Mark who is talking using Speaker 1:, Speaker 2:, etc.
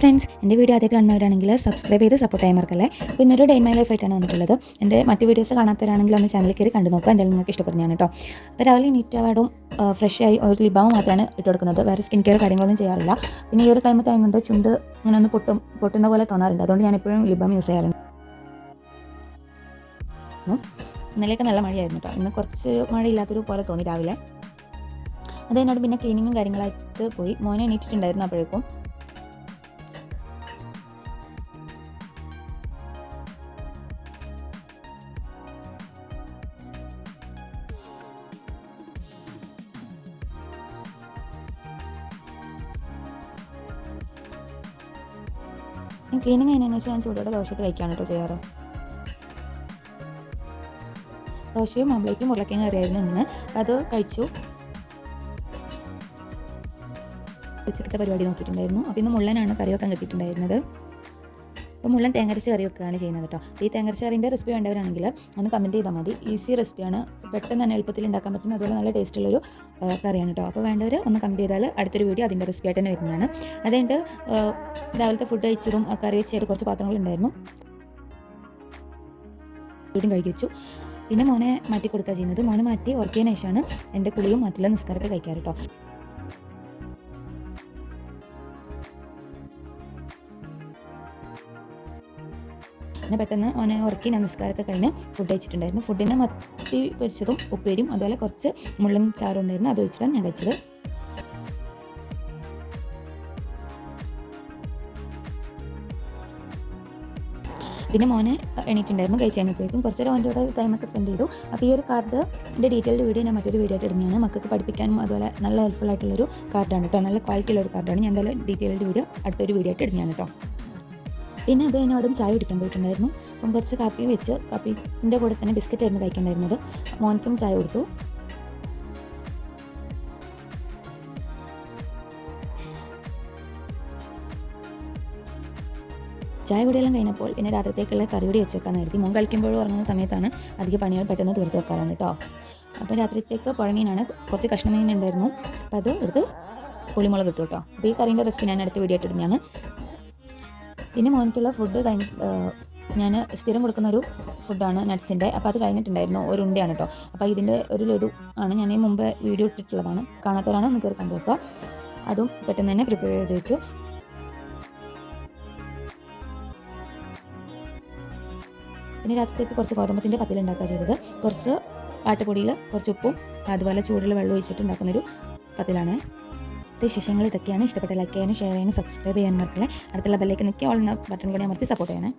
Speaker 1: Friends, എൻ്റെ video ആദ്യമായിട്ട് കാണുന്നവരാണെങ്കിൽ സബ്സ്ക്രൈബ് ചെയ്ത് സപ്പോർട്ട് ചെയ്യാൻ മറക്കല്ലേ. അപ്പോൾ ഇന്നൊരു ഡേ മൈ ലൈഫ് ആയിട്ടാണ് വന്നിട്ടുള്ളത്. എൻ്റെ മറ്റ് വീഡിയോസ് കാണാത്തവരാണെങ്കിൽ ഒന്ന് ചാനലിൽ കയറി കണ്ടു നോക്കുക. എന്തായാലും നിങ്ങൾക്ക് ഇഷ്ടപ്പെടുന്നതാണ് കേട്ടോ. അപ്പോൾ രാവിലെ നീറ്റാവാടും ഫ്രഷ് ആയി ഒരു ലിപ് ബാം മാത്രമാണ് ഇട്ട് കൊടുക്കുന്നത്. വേറെ സ്കിൻ കെയർ കാര്യങ്ങളൊന്നും ചെയ്യാറില്ല. പിന്നെ ഈ ഒരു ക്ലൈമറ്റ് ആയതുകൊണ്ട് ചുണ്ട് ഇങ്ങനെ ഒന്ന് പൊട്ടുന്ന പോലെ തോന്നാറുണ്ട്. അതുകൊണ്ട് ഞാൻ എപ്പോഴും ലിപ് ബാം യൂസ് ചെയ്യാറുണ്ട്. ഇന്നലെയൊക്കെ നല്ല മഴയായിരുന്നു കേട്ടോ. ഇന്ന് കുറച്ചൊരു മഴയില്ലാത്തൊരു പോലെ തോന്നി രാവിലെ. അത് കഴിഞ്ഞോട് പിന്നെ ക്ലീനിങ്ങും കാര്യങ്ങളായിട്ട് പോയി. മോനെ എണീറ്റിട്ടുണ്ടായിരുന്നു അപ്പോഴേക്കും. ക്ലീനിങ് അതിനു ശേഷം ഞാൻ ചൂടോടെ ദോശയിട്ട് കഴിക്കുകയാണ് കേട്ടോ ചെയ്യാറ്. ദോശയും ഓംലേറ്റും ഉരുളക്കിഴങ്ങ് കറിയായിരുന്നു ഇന്ന്. അപ്പം അത് കഴിച്ചു. ഉച്ചക്കത്തെ പരിപാടി നോക്കിയിട്ടുണ്ടായിരുന്നു. അപ്പോൾ ഇന്ന് മുള്ളനാണ് കറി വെക്കാൻ കിട്ടിയിട്ടുണ്ടായിരുന്നത്. അപ്പോൾ മുള്ളൻ തേങ്ങരച്ച് കറി വെക്കുകയാണ് ചെയ്യുന്നത് കേട്ടോ. ഈ തേങ്ങരച്ച് കറിൻ്റെ റെസിപ്പി വേണ്ടവരാണെങ്കിൽ ഒന്ന് കമൻറ്റ് ചെയ്താൽ മതി. ഈസി റെസിപ്പിയാണ്, പെട്ടെന്ന് തന്നെ എളുപ്പത്തിൽ ഉണ്ടാക്കാൻ പറ്റുന്ന അതുപോലെ നല്ല ടേസ്റ്റുള്ളൊരു കറിയാണ് കേട്ടോ. അപ്പോൾ വേണ്ടവർ ഒന്ന് കമൻറ്റ് ചെയ്താൽ അടുത്തൊരു വീഡിയോ അതിൻ്റെ റെസിപ്പി ആയിട്ട് തന്നെ വരുന്നതാണ്. അതുകൊണ്ട് രാവിലത്തെ ഫുഡ് കഴിച്ചതും കറി വെച്ചായിട്ട് കുറച്ച് പാത്രങ്ങളുണ്ടായിരുന്നു, വീടും കഴുകി വെച്ചു. പിന്നെ മോനെ മാറ്റി കൊടുക്കുക ചെയ്യുന്നത്. മോനെ മാറ്റി ഉറക്കിയതിന് ശേഷമാണ് എൻ്റെ കുളിയും മറ്റുള്ള നിസ്കാരമൊക്കെ കഴിക്കാറ് കേട്ടോ. പിന്നെ പെട്ടെന്ന് ഓനെ ഉറക്കി നമസ്കാരമൊക്കെ കഴിഞ്ഞ് ഫുഡ് കഴിച്ചിട്ടുണ്ടായിരുന്നു. ഫുഡിന് മത്തി പൊരിച്ചതും ഉപ്പേരിയും അതുപോലെ കുറച്ച് മുള്ളൻ ചാറും ഉണ്ടായിരുന്നു. അത് വെച്ചിട്ടാണ് ഞാൻ കഴിച്ചത്. പിന്നെ മോനെ എണീറ്റുണ്ടായിരുന്നു. കഴിച്ച് കഴിഞ്ഞപ്പോഴേക്കും കുറച്ചേരം അവൻ്റെ കൂടെ ടൈമൊക്കെ സ്പെൻഡ് ചെയ്തു. അപ്പോൾ ഈ ഒരു കാർഡിൻ്റെ ഡീറ്റെയിൽഡ് വീഡിയോ ഞാൻ മറ്റൊരു വീഡിയോ ആയിട്ട് ഇടുന്നതാണ്. മക്കൾക്ക് പഠിപ്പിക്കാനും അതുപോലെ നല്ല ഹെൽപ്ഫുൾ ആയിട്ടുള്ളൊരു കാർഡാണ് കേട്ടോ. നല്ല ക്വാളിറ്റി ഉള്ളൊരു കാർഡാണ്. ഞാൻ എന്തായാലും ഡീറ്റെയിൽഡ് വീഡിയോ അടുത്തൊരു വീഡിയോ ആയിട്ട് ഇടുന്നതാണ് കേട്ടോ. പിന്നെ അത് കഴിഞ്ഞ് അവിടെ ചായ കുടിക്കാൻ പോയിട്ടുണ്ടായിരുന്നു. അപ്പം കുറച്ച് കാപ്പി വെച്ച് കാപ്പിൻ്റെ കൂടെ തന്നെ ബിസ്ക്കറ്റ് ആയിരുന്നു കഴിക്കുന്നുണ്ടായിരുന്നത്. മോനിക്കും ചായ കൊടുത്തു. ചായ കുടിയെല്ലാം കഴിഞ്ഞപ്പോൾ പിന്നെ രാത്രിത്തേക്കുള്ള കറി കൂടി വെച്ച് വെക്കാൻ കരുതി. മോൻ കളിക്കുമ്പോഴും ഉറങ്ങുന്ന സമയത്താണ് അധികം പണികൾ പെട്ടെന്ന് തീർത്ത് വെക്കാറാണ് കേട്ടോ. അപ്പോൾ രാത്രിത്തേക്ക് പുഴമീനാണ്, കുറച്ച് കഷ്ണമീൻ ഉണ്ടായിരുന്നു. അപ്പോൾ അത് എടുത്ത് പുളിമുളക് ഇട്ടു കേട്ടോ. അപ്പോൾ ഈ കറീൻ്റെ റെസിപ്പി ഞാൻ അടുത്ത വീഡിയോ ഇട്ടിരുന്നതാണ്. പിന്നെ മോനിക്കുള്ള ഫുഡ് ഞാൻ സ്ഥിരം കൊടുക്കുന്ന ഒരു ഫുഡാണ് നട്ട്സിൻ്റെ. അപ്പോൾ അത് കഴിഞ്ഞിട്ടുണ്ടായിരുന്നു. ഒരു ഉണ്ടയാണ് കേട്ടോ. അപ്പോൾ ഇതിൻ്റെ ഒരു ലഡു ആണ് ഞാൻ ഈ മുമ്പ് വീഡിയോ ഇട്ടിട്ടുള്ളതാണ്. കാണാത്തവരാണ് ഒന്ന് കയറി കണ്ടു കേട്ടോ. അതും പെട്ടെന്ന് തന്നെ പ്രിപ്പയർ ചെയ്ത് വെച്ചു. പിന്നെ രാത്രിത്തേക്ക് കുറച്ച് ഗോതമ്പത്തിൻ്റെ പത്തിലുണ്ടാക്കുക ചെയ്തത്. കുറച്ച് ആട്ടുപൊടിയിൽ കുറച്ച് ഉപ്പും അതുപോലെ ചൂടുള്ള വെള്ളം ഒഴിച്ചിട്ട് ഉണ്ടാക്കുന്നൊരു പത്തിലാണ്. വിശേഷങ്ങൾ ഇതൊക്കെയാണ്. ഇഷ്ടപ്പെട്ട ലൈക്ക് ചെയ്യാനും ഷെയർ ചെയ്യാനും സബ്സ്ക്രൈബ് ചെയ്യാനും മറക്കില്ല. അടുത്തുള്ള ബെല്ലേക്ക് നിൽക്കി ഓൾ എന്ന ബട്ടൺ കൂടി അമർത്തി സപ്പോർട്ട് ചെയ്യണേ.